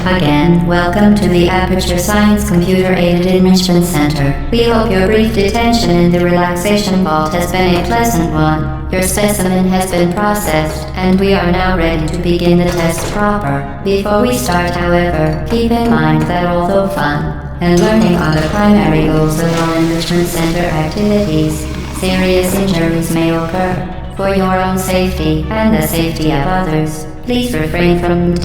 Again, welcome to the Aperture Science Computer-Aided Enrichment Center. We hope your brief detention in the relaxation vault has been a pleasant one. Your specimen has been processed, and we are now ready to begin the test proper. Before we start, however, keep in mind that although fun and learning are the primary goals of all enrichment center activities, serious injuries may occur. For your own safety and the safety of others, please refrain from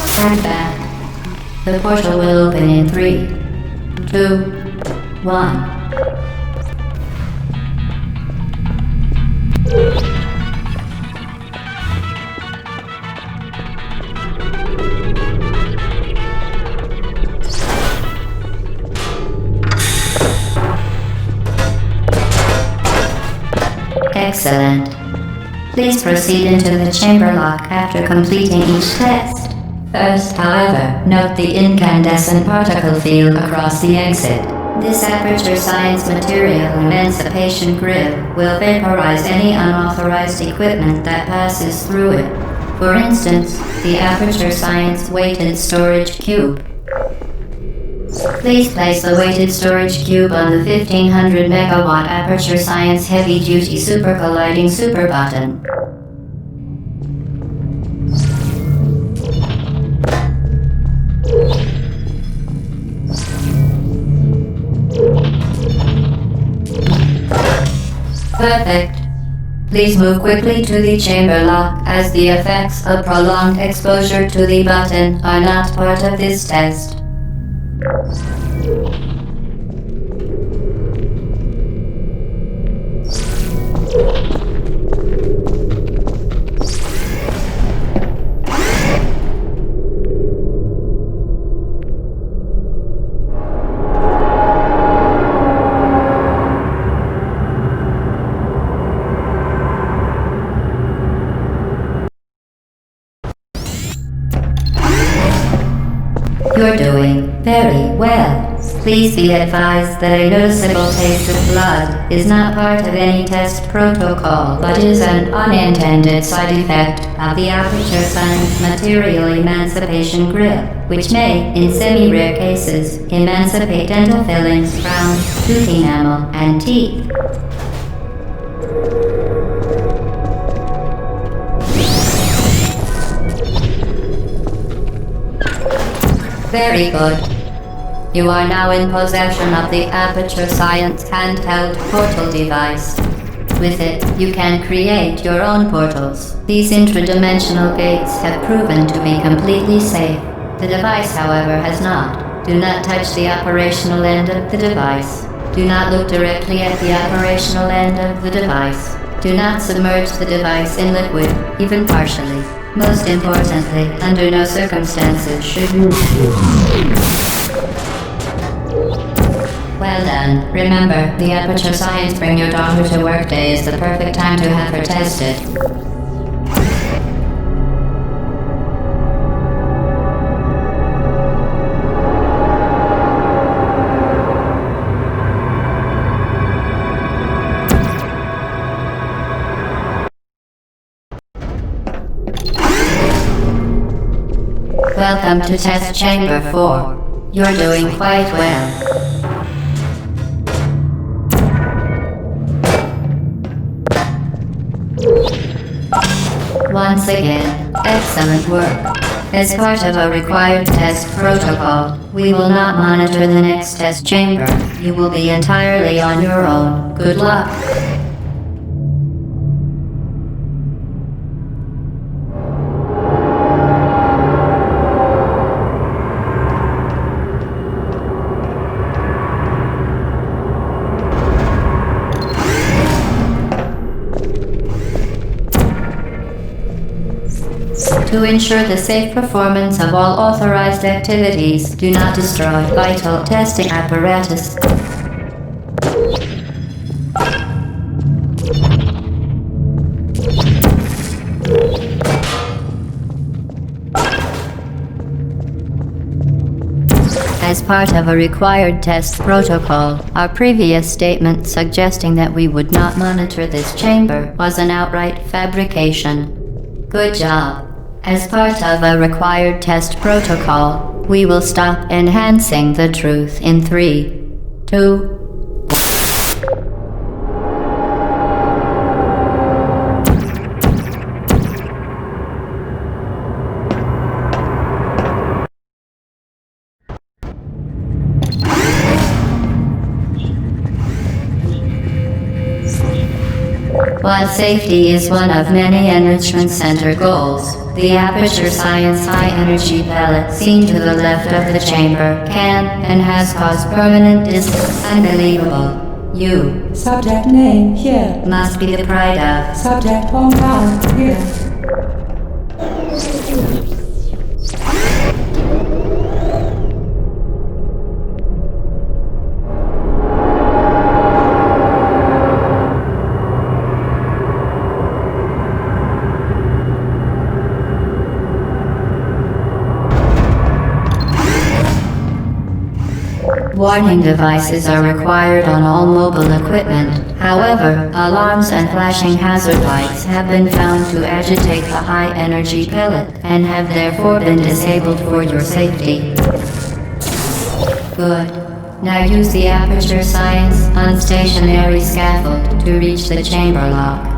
stand back. The portal will open in 3, 2, 1. Excellent. Please proceed into the chamber lock after completing each test. First, however, note the incandescent particle field across the exit. This Aperture Science Material Emancipation Grid will vaporize any unauthorized equipment that passes through it. For instance, the Aperture Science Weighted Storage Cube. Please place the weighted storage cube on the 1500 megawatt Aperture Science Heavy Duty Super Colliding Super Button. Perfect. Please move quickly to the chamber lock, as the effects of prolonged exposure to the button are not part of this test. You're doing very well. Please be advised that a noticeable taste of blood is not part of any test protocol, but is an unintended side effect of the Aperture Science Material Emancipation Grid, which may, in semi-rare cases, emancipate dental fillings, crowns, tooth enamel, and teeth. Very good. You are now in possession of the Aperture Science handheld portal device. With it, you can create your own portals. These intradimensional gates have proven to be completely safe. The device, however, has not. Do not touch the operational end of the device. Do not look directly at the operational end of the device. Do not submerge the device in liquid, even partially. Most importantly, under no circumstances should you... Well done. Remember, the Aperture Science Bring Your Daughter to Work Day is the perfect time to have her tested. Welcome to Test Chamber 4. You're doing quite well. Once again, excellent work. As part of a required test protocol, we will not monitor the next test chamber. You will be entirely on your own. Good luck. To ensure the safe performance of all authorized activities, do not destroy vital testing apparatus. As part of a required test protocol, our previous statement suggesting that we would not monitor this chamber was an outright fabrication. Good job. As part of a required test protocol, we will stop enhancing the truth in 3, 2, While safety is one of many Enrichment Center goals, the Aperture Science high-energy pellet seen to the left of the chamber can and has caused permanent unbelievable. You. Subject name here. Must be the pride of. Subject hometown here. Warning devices are required on all mobile equipment. However, alarms and flashing hazard lights have been found to agitate the high-energy pellet and have therefore been disabled for your safety. Good. Now use the Aperture Science unstationary scaffold to reach the chamber lock.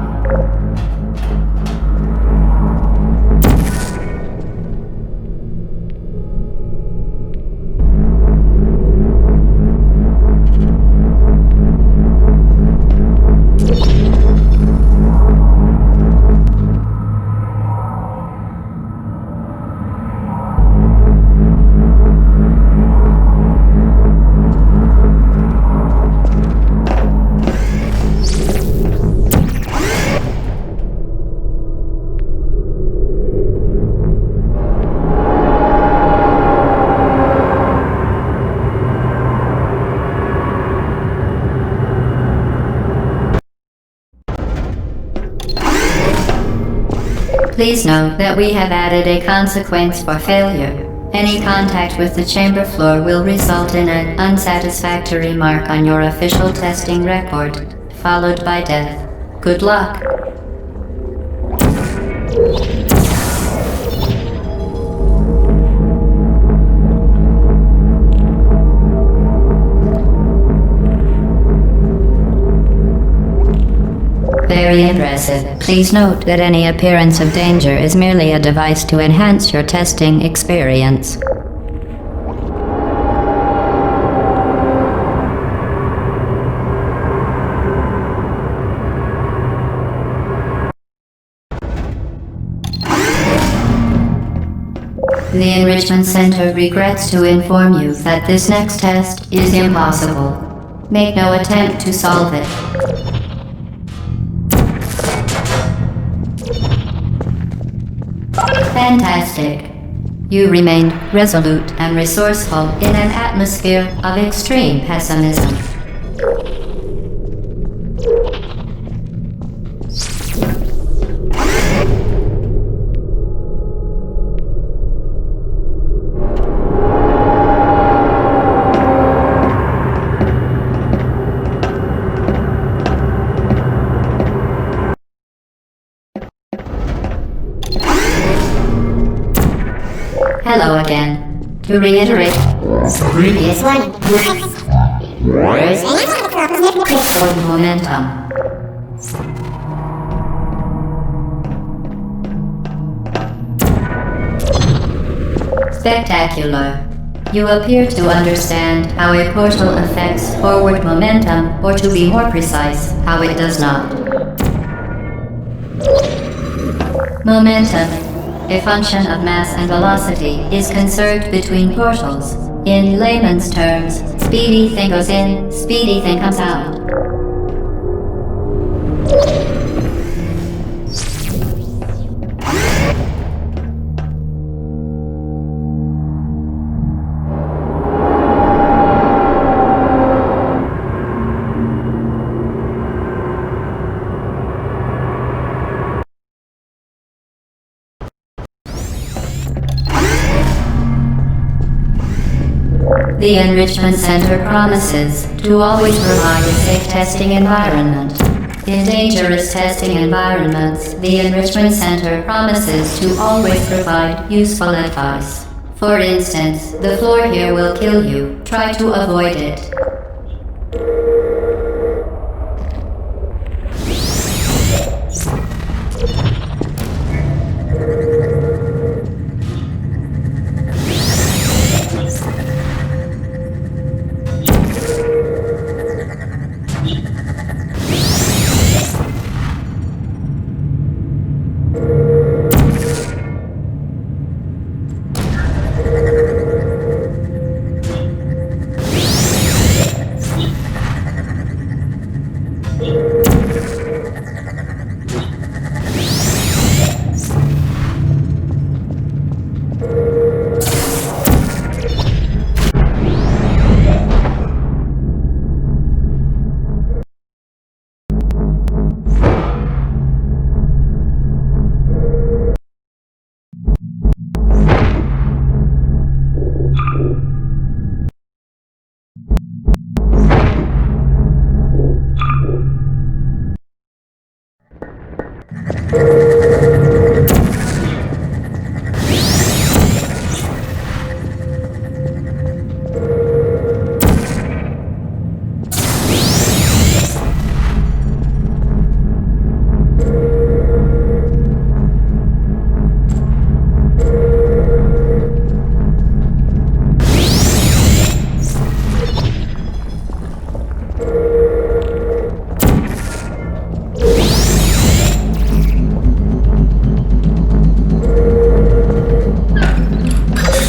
Please note that we have added a consequence for failure. Any contact with the chamber floor will result in an unsatisfactory mark on your official testing record, followed by death. Good luck. Very impressive. Please note that any appearance of danger is merely a device to enhance your testing experience. The Enrichment Center regrets to inform you that this next test is impossible. Make no attempt to solve it. Fantastic. You remained resolute and resourceful in an atmosphere of extreme pessimism. Hello again. To reiterate, previous one. For momentum. Spectacular. You appear to understand how a portal affects forward momentum, or to be more precise, how it does not. Momentum, a function of mass and velocity, is conserved between portals. In layman's terms, speedy thing goes in, speedy thing comes out. The Enrichment Center promises to always provide a safe testing environment. In dangerous testing environments, the Enrichment Center promises to always provide useful advice. For instance, the floor here will kill you. Try to avoid it.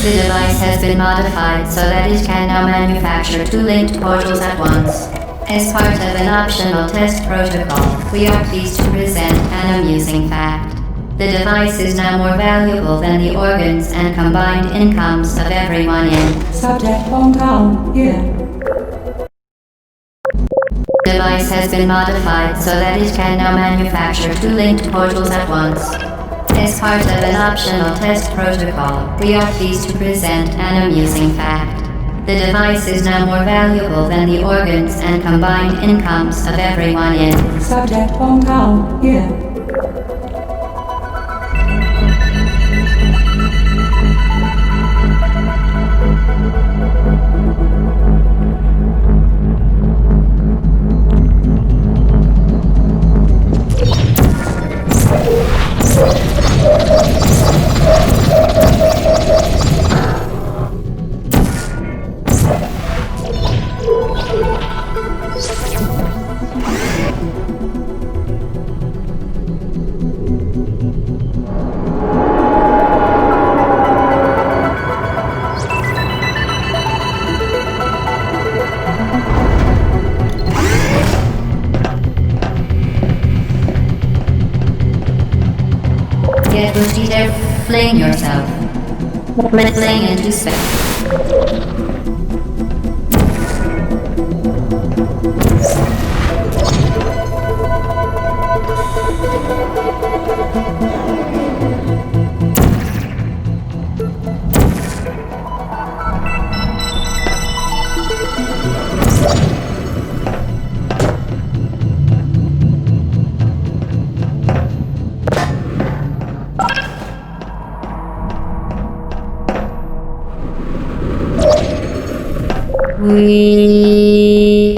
The device has been modified so that it can now manufacture two linked portals at once. As part of an optional test protocol, we are pleased to present an amusing fact. The device is now more valuable than the organs and combined incomes of everyone in. Subject hometown, here. The device has been modified so that it can now manufacture two linked portals at once. As part of an optional test protocol, we are pleased to present an amusing fact. The device is now more valuable than the organs and combined incomes of everyone in. Subject hometown, here. Get boosty there, fling yourself. Fling into space. We...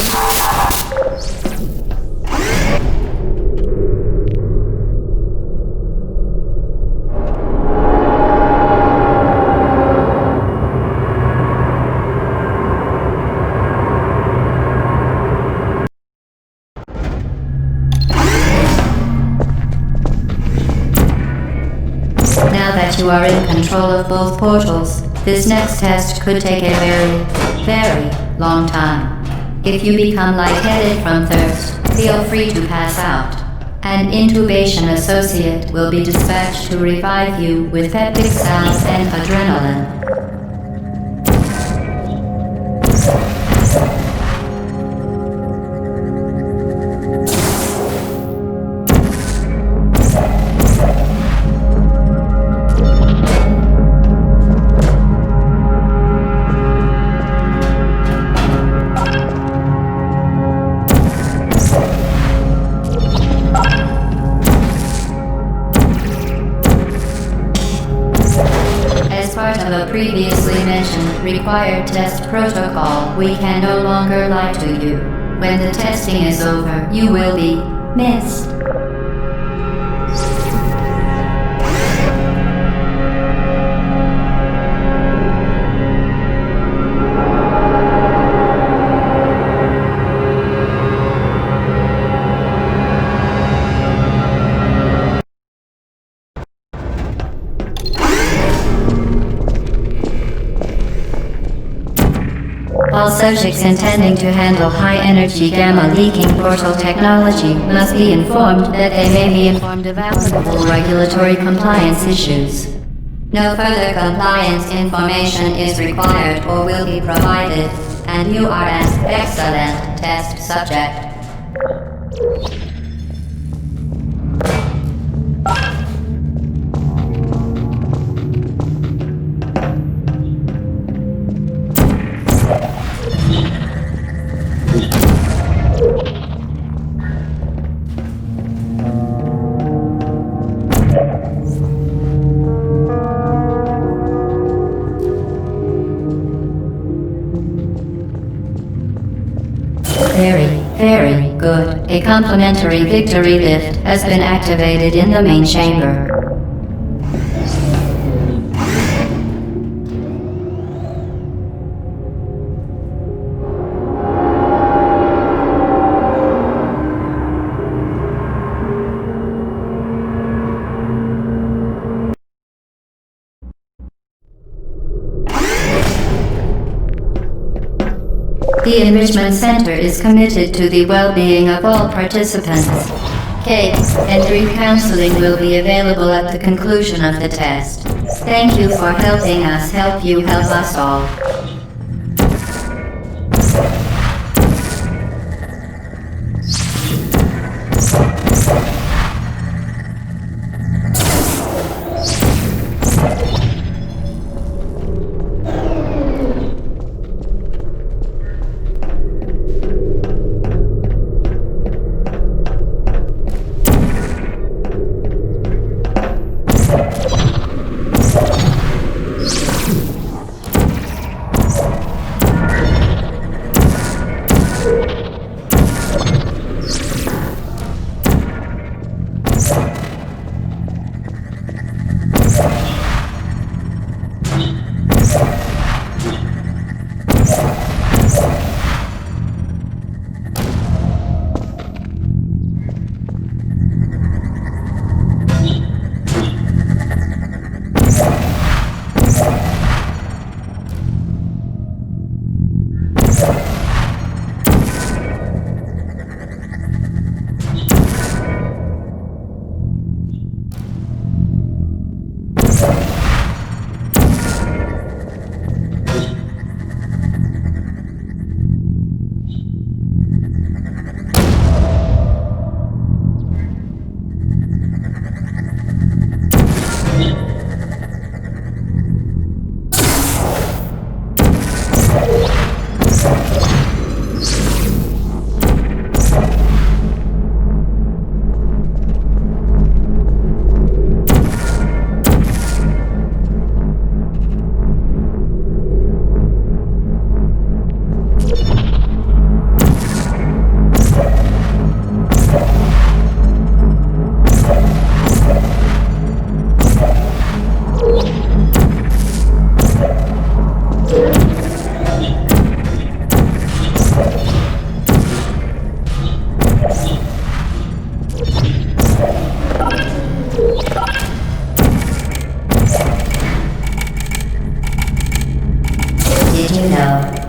Now that you are in control of both portals, this next test could take a very long time. If you become lightheaded from thirst, feel free to pass out. An intubation associate will be dispatched to revive you with peptic salves and adrenaline. part of a previously mentioned required test protocol, we can no longer lie to you. When the testing is over, you will be missed. All subjects intending to handle high-energy gamma-leaking portal technology must be informed that they may be informed of applicable regulatory compliance issues. No further compliance information is required or will be provided, and you are an excellent test subject. Very good. A complimentary victory lift has been activated in the main chamber. The Enrichment Center is committed to the well-being of all participants. Cake and drink counseling will be available at the conclusion of the test. Thank you for helping us help you help us all.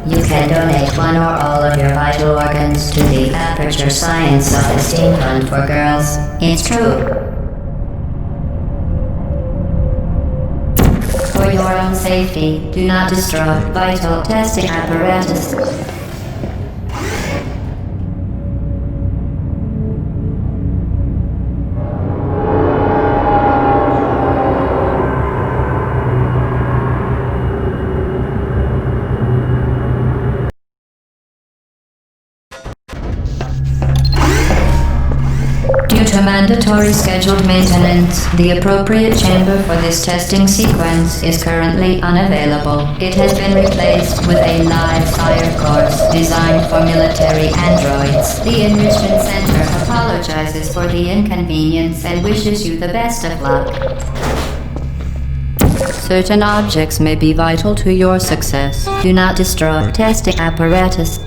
You can donate one or all of your vital organs to the Aperture Science Self-Esteem Fund for Girls. It's true. For your own safety, do not destroy vital testing apparatus. Due to mandatory mandatory scheduled maintenance. The appropriate chamber for this testing sequence is currently unavailable. It has been replaced with a live fire course designed for military androids. The Enrichment Center apologizes for the inconvenience and wishes you the best of luck. Certain objects may be vital to your success. Do not destroy testing apparatus.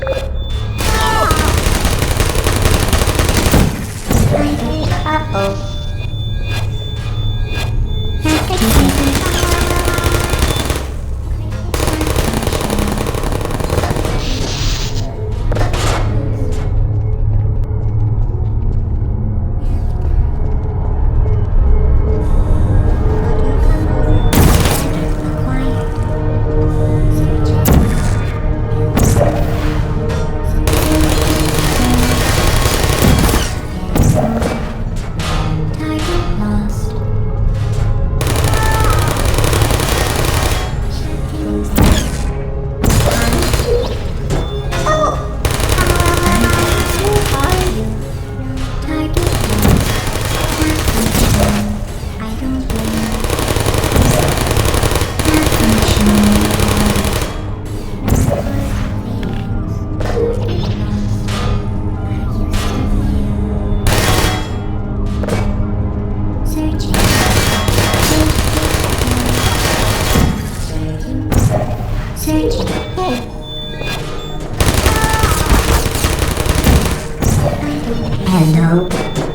Hello.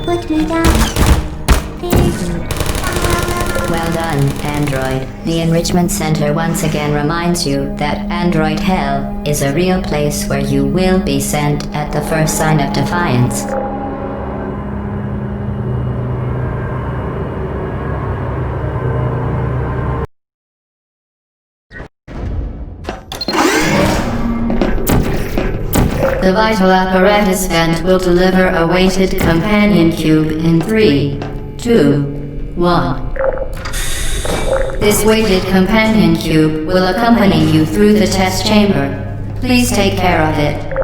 Put me down. Very good. Well done, Android. The Enrichment Center once again reminds you that Android Hell is a real place where you will be sent at the first sign of defiance. The vital apparatus vent will deliver a weighted companion cube in 3, 2, 1. This weighted companion cube will accompany you through the test chamber. Please take care of it.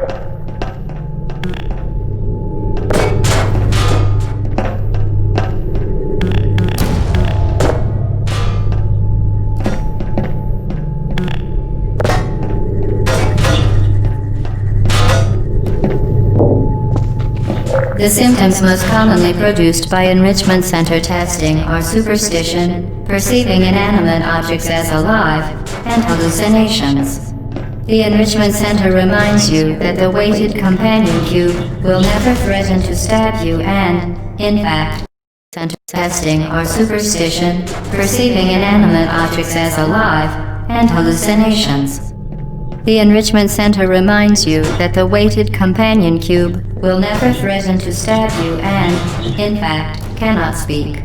The symptoms most commonly produced by Enrichment Center testing are superstition, perceiving inanimate objects as alive, and hallucinations. The Enrichment Center reminds you that the weighted companion cube will never threaten to stab you and, in fact, center testing are superstition, perceiving inanimate objects as alive, and hallucinations. The Enrichment Center reminds you that the weighted companion cube will never threaten to stab you and, in fact, cannot speak.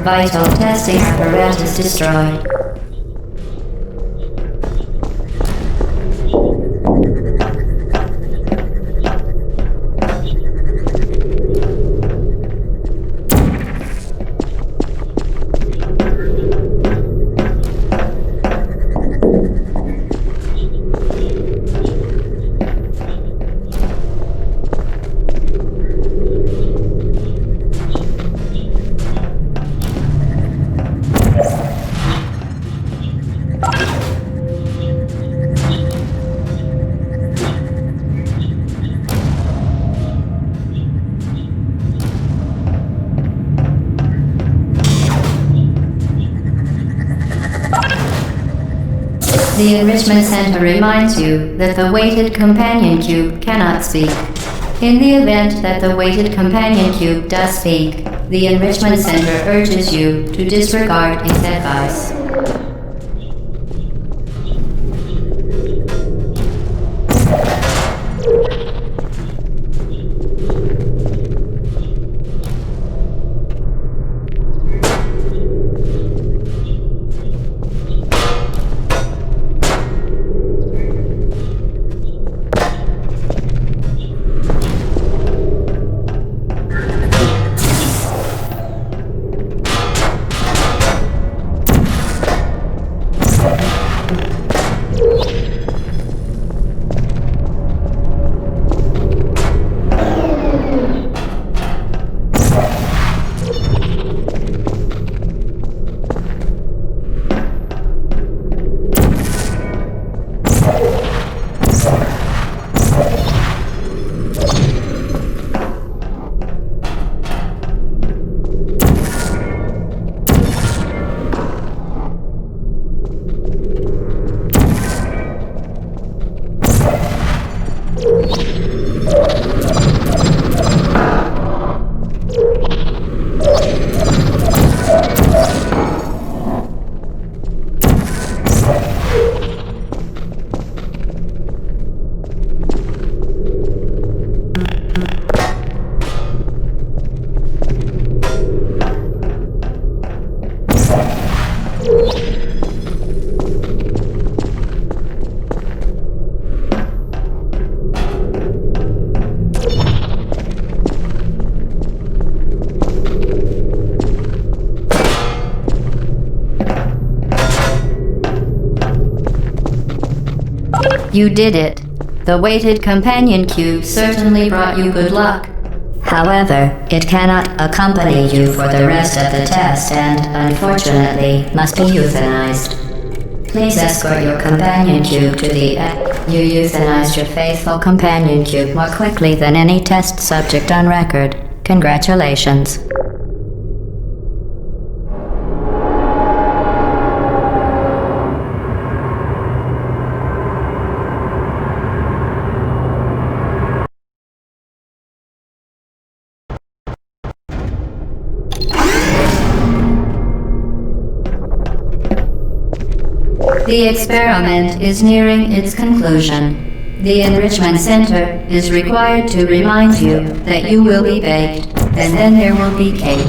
Vital testing apparatus destroyed. The Enrichment Center reminds you that the weighted companion cube cannot speak. In the event that the weighted companion cube does speak, the Enrichment Center urges you to disregard its advice. You did it. The weighted companion cube certainly brought you good luck. However, it cannot accompany you for the rest of the test and, unfortunately, must be euthanized. Please escort your companion cube to the You euthanized your faithful companion cube more quickly than any test subject on record. Congratulations. The experiment is nearing its conclusion. The Enrichment Center is required to remind you that you will be baked, and then there will be cake.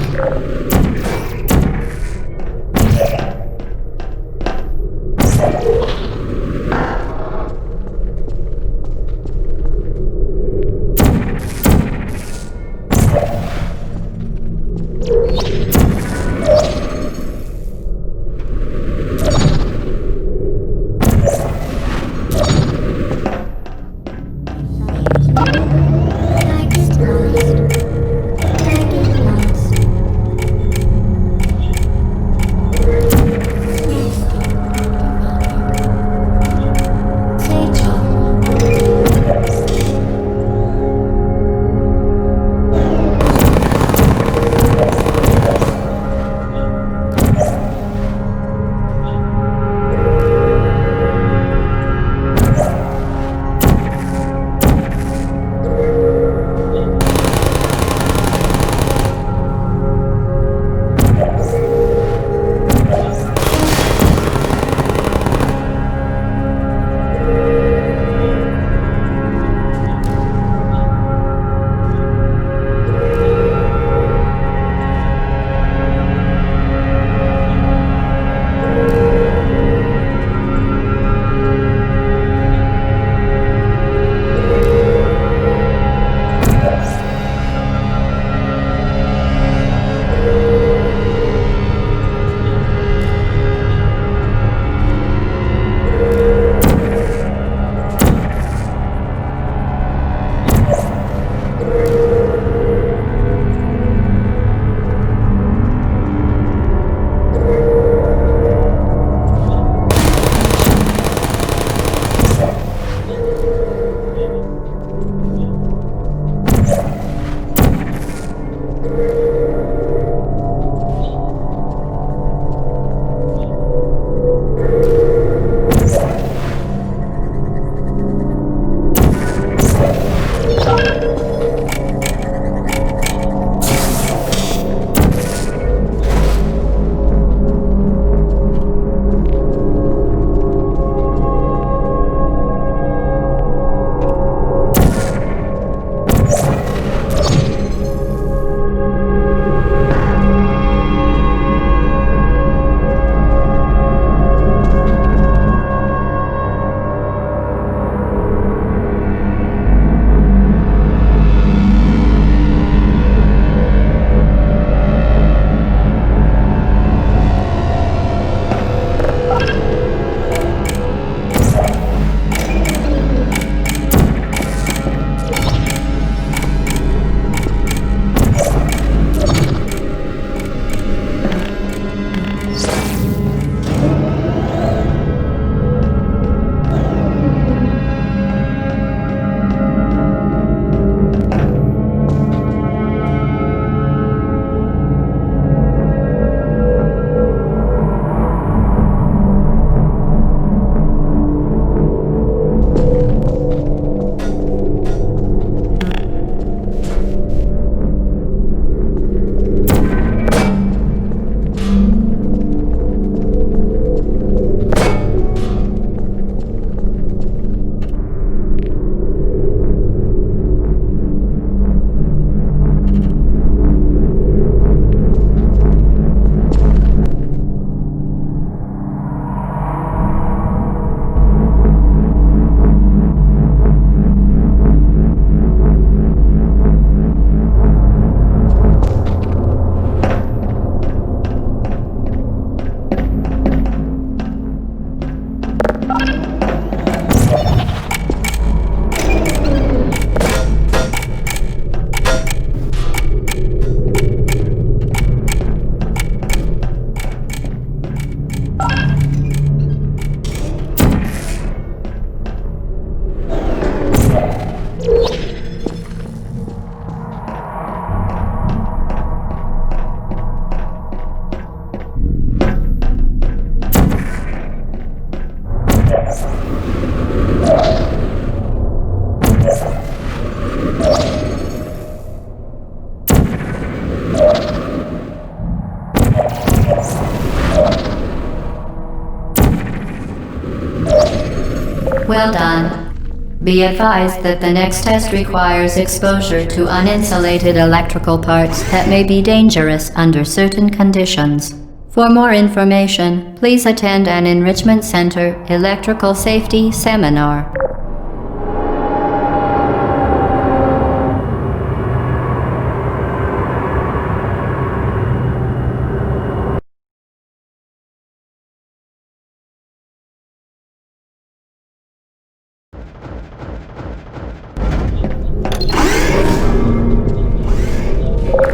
Well done. Be advised that the next test requires exposure to uninsulated electrical parts that may be dangerous under certain conditions. For more information, please attend an Enrichment Center electrical safety seminar.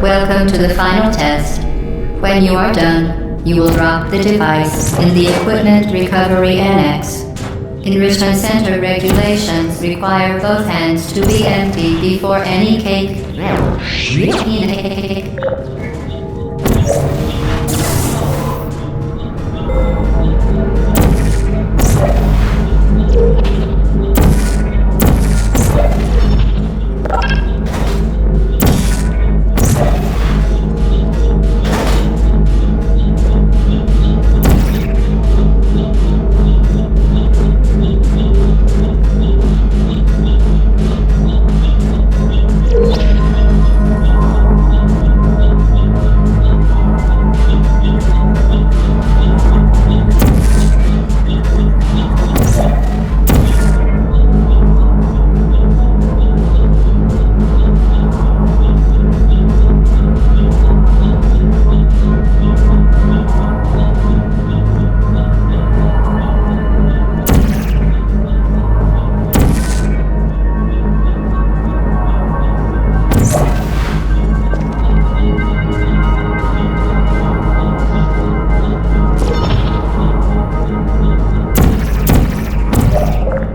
Welcome to the final test. When you are done, you will drop the device in the Equipment Recovery Annex. Enrichment Center regulations require both hands to be empty before any cake.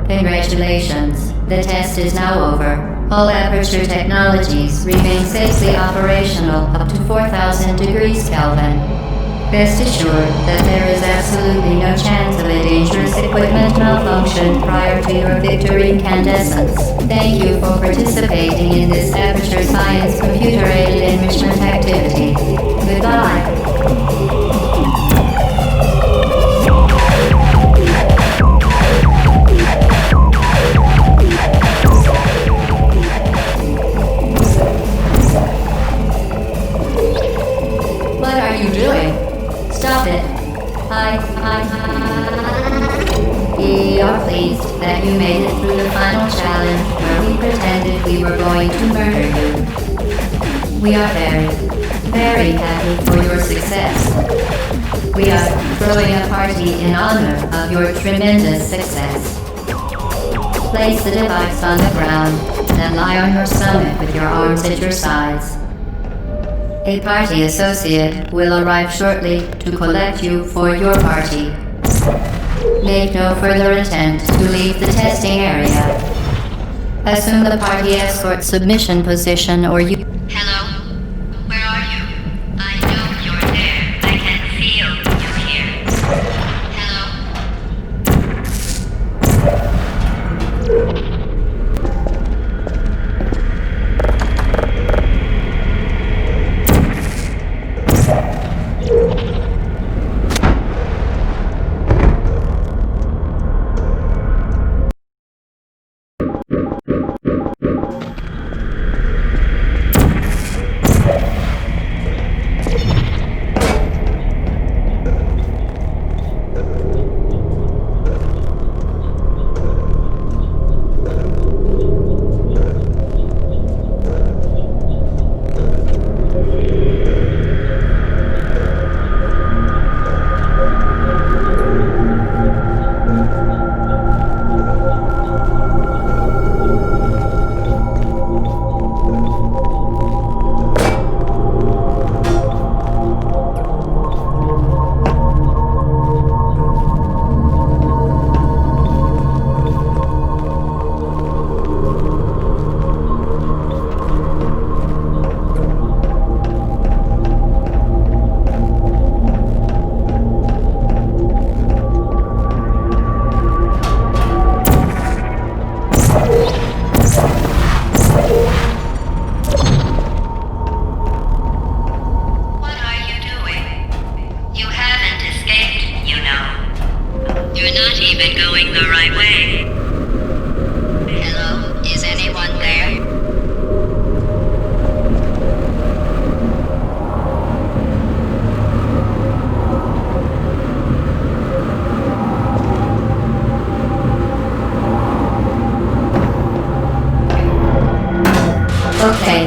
Congratulations. The test is now over. All Aperture technologies remain safely operational up to 4,000 degrees Kelvin. Rest assured that there is absolutely no chance of a dangerous equipment malfunction prior to your victory incandescence. Thank you for participating in this Aperture Science computer-aided enrichment activity. Goodbye. What are you doing? Stop it. We are pleased that you made it through the final challenge where we pretended we were going to murder you. We are very, very happy for your success. We are throwing a party in honor of your tremendous success. Place the device on the ground, then lie on your stomach with your arms at your sides. A party associate will arrive shortly to collect you for your party. Make no further attempt to leave the testing area. Assume the party escort submission position or you... Hello? Where are you? I know you're there. I can feel you here. Hello?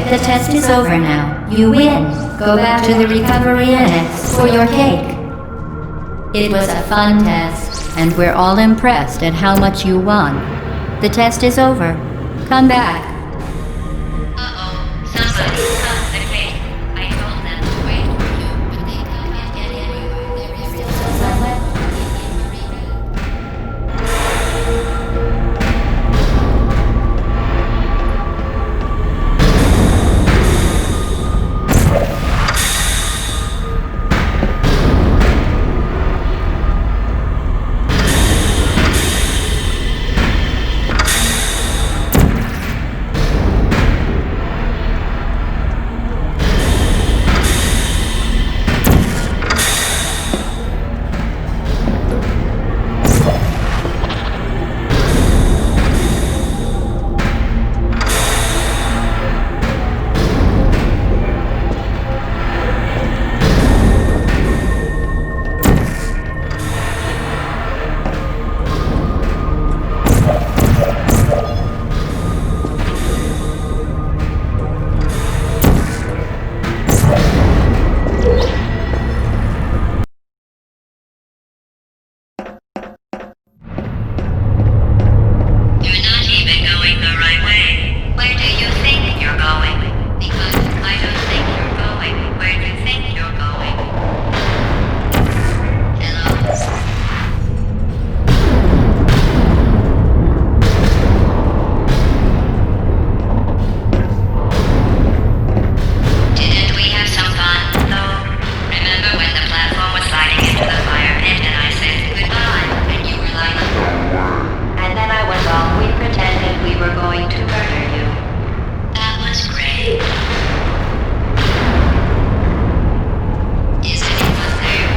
The test is over now. You win. Go back to the recovery annex for your cake. It was a fun test, and we're all impressed at how much you won. The test is over. Come back. Uh-oh, somebody cut the cake. I told them to wait for you, but they can't get anywhere. There is still some left in Marina. You're not even going the right way. Where do you think you're going? Because I don't think you're going where you think you're going. Hello? Didn't we have some fun, though? Remember when the platform was sliding into the fire pit and I said goodbye, and you were like, and then I was off. We pretended we were going to murder you. That was great. Is anyone there?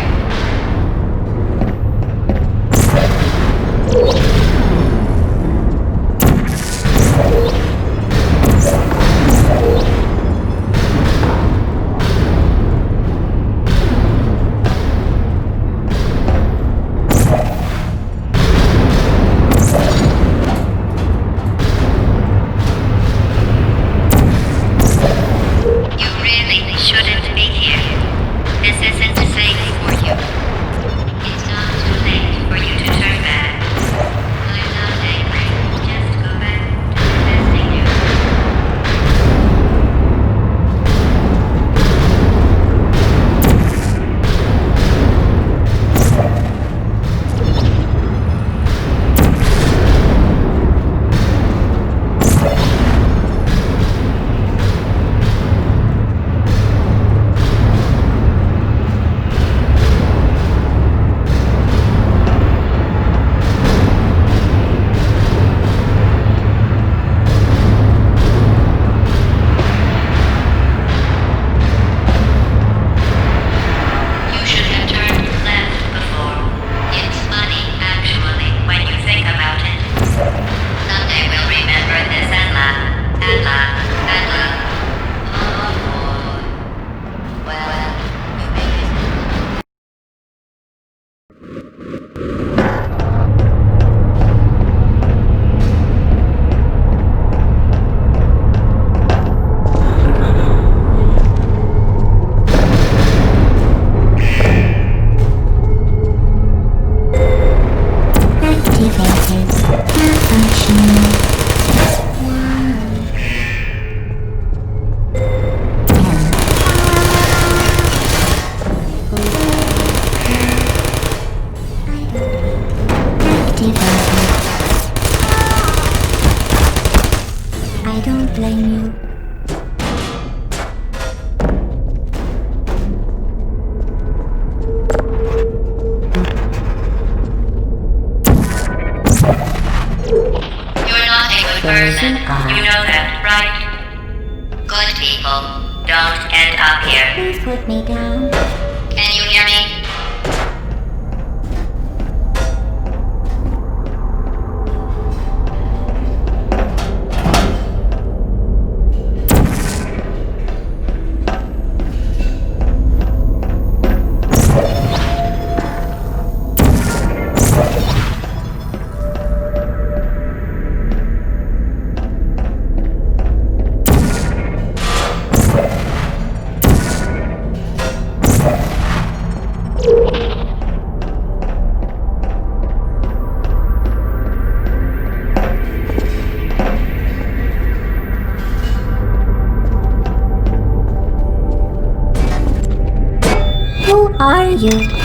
You really shouldn't be here. This isn't safe for you. It's not too late for you to turn back. I'm not angry. Just go back to testing you. You should have turned left before. It's funny, actually, when you think about it. Someday we'll remember this and laugh, and laugh, and laugh. Oh boy. Well, you make it. Activated. Malfunctioning. Activated. I don't blame you. You're not a good person. You know that, right? Good people don't end up here. Please put me down. Can you hear me? are you?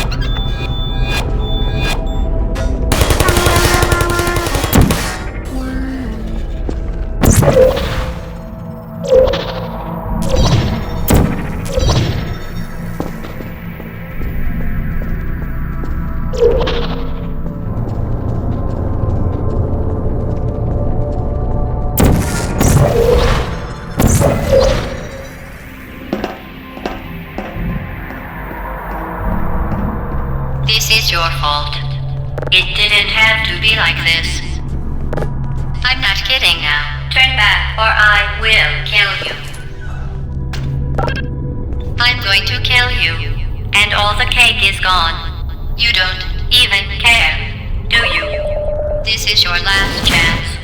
This is your fault. It didn't have to be like this. I'm not kidding now. Turn back or I will kill you. I'm going to kill you. And all the cake is gone. You don't even care, do you? This is your last chance.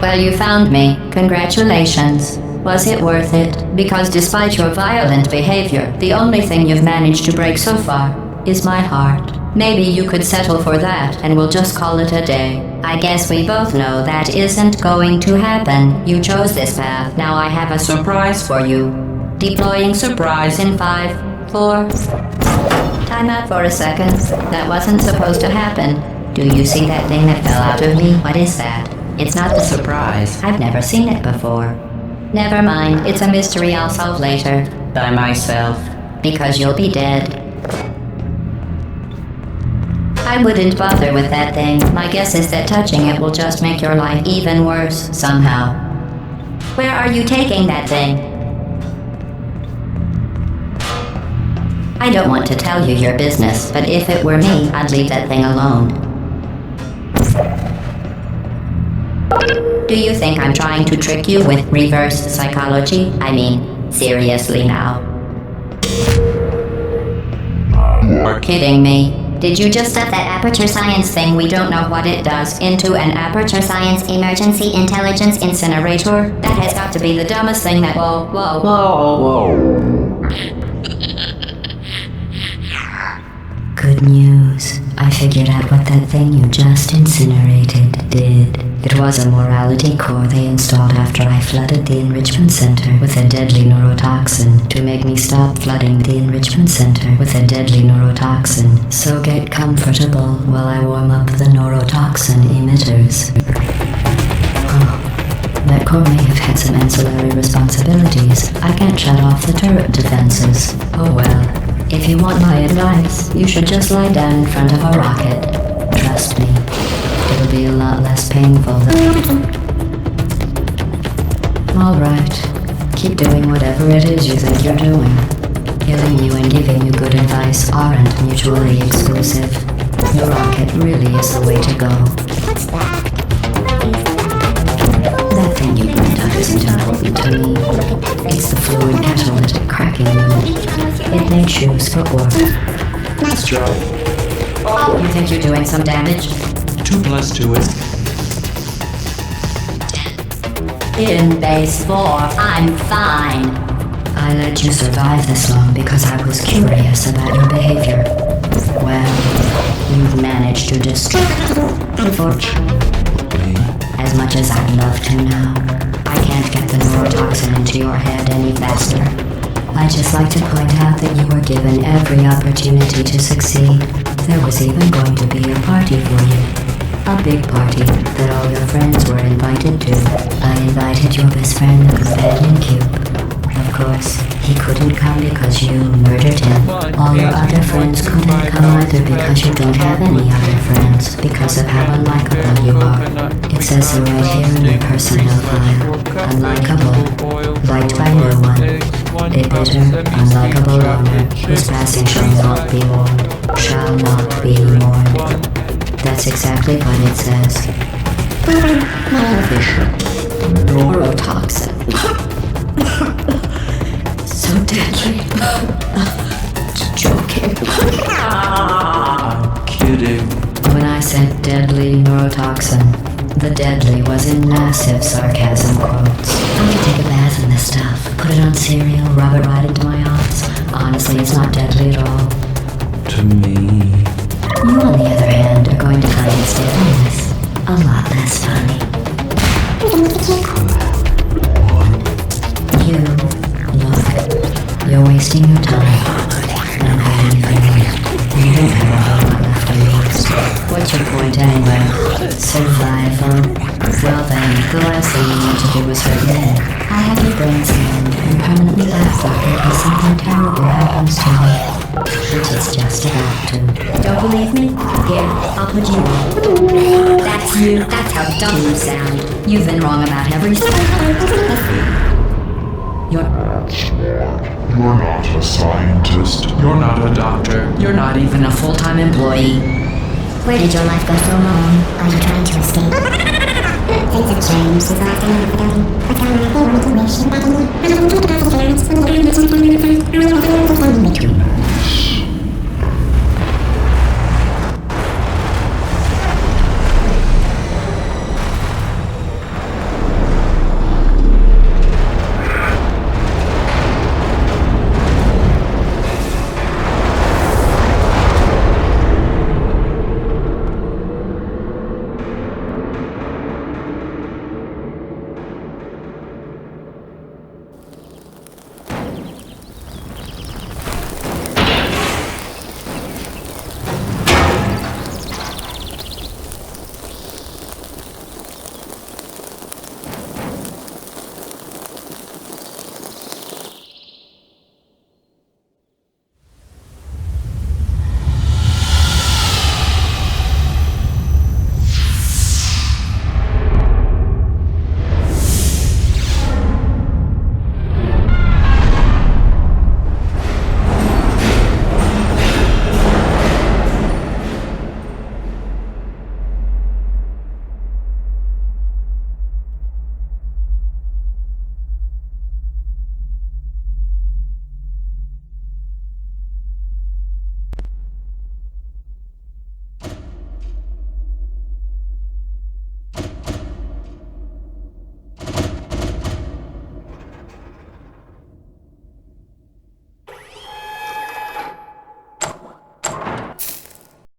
Well, you found me. Congratulations. Was it worth it? Because despite your violent behavior, the only thing you've managed to break so far is my heart. Maybe you could settle for that and we'll just call it a day. I guess we both know that isn't going to happen. You chose this path. Now I have a surprise for you. Deploying surprise in 5, 4... Time out for a second. That wasn't supposed to happen. Do you see that thing that fell out of me? What is that? It's not the surprise. I've never seen it before. Never mind. It's a mystery I'll solve later. By myself. Because you'll be dead. I wouldn't bother with that thing. My guess is that touching it will just make your life even worse, somehow. Where are you taking that thing? I don't want to tell you your business, but if it were me, I'd leave that thing alone. Do you think I'm trying to trick you with reverse psychology? I mean, seriously now. You're kidding me. Did you just set that Aperture Science thing, we don't know what it does, into an Aperture Science Emergency Intelligence Incinerator? That has got to be the dumbest thing that— Whoa. Good news. I figured out what that thing you just incinerated did. It was a morality core they installed after I flooded the enrichment center with a deadly neurotoxin to make me stop flooding the enrichment center with a deadly neurotoxin. So get comfortable while I warm up the neurotoxin emitters. Oh, that core may have had some ancillary responsibilities. I can't shut off the turret defenses. Oh well. If you want my advice, you should just lie down in front of a rocket. Trust me, it'll be a lot less painful than— Alright, keep doing whatever it is you think you're doing. Killing you and giving you good advice aren't mutually exclusive. The rocket really is the way to go. What's that? That thing you burned up isn't important to me. It's the fluid catalytic cracking unit. It made shoes for work. Nice job. You think you're doing some damage? 2 + 2 is... In base 4, I'm fine. I let you survive this long because I was curious about your behavior. Well, you've managed to destroy— Unfortunately. As much as I'd love to now, I can't get the neurotoxin into your head any faster. I'd just like to point out that you were given every opportunity to succeed. There was even going to be a party for you. A big party that all your friends were invited to. I invited your best friend, the companion cube. Of course, he couldn't come because you murdered him. All your other friends couldn't come either because you don't have any other friends, because of how unlikable you are. It says so right here in your personnel file. Unlikable. Liked by no one. A bitter, unlikable loner whose passing shall not be mourned. Shall not be mourned. That's exactly what it says. Neurotoxin. So deadly. Joking. I'm kidding. When I said deadly neurotoxin, the deadly was in massive sarcasm quotes. I could take a bath in this stuff, put it on cereal, rub it right into my arms. Honestly, it's not deadly at all. To me. You, on the other hand, are going to find its deadliness a lot less funny. You, look, you're wasting your time. Not having anything left. You don't have a whole lot left to lose. What's your point anyway? Survival. Well then, the last thing you want to do is hurt me. I have your brain scanned and permanently left that in case something terrible happens to me. Which is just about to. Don't believe me? Here, I'll put you on. That's you. That's how dumb you sound. You've been wrong about everything. You're not a scientist. You're not a doctor. You're not even a full-time employee. Where did your life go so wrong? Are you trying to escape? Things have changed since the last time I forgot you. I found my favorite wish back in me. I don't think about the parents when the parents are between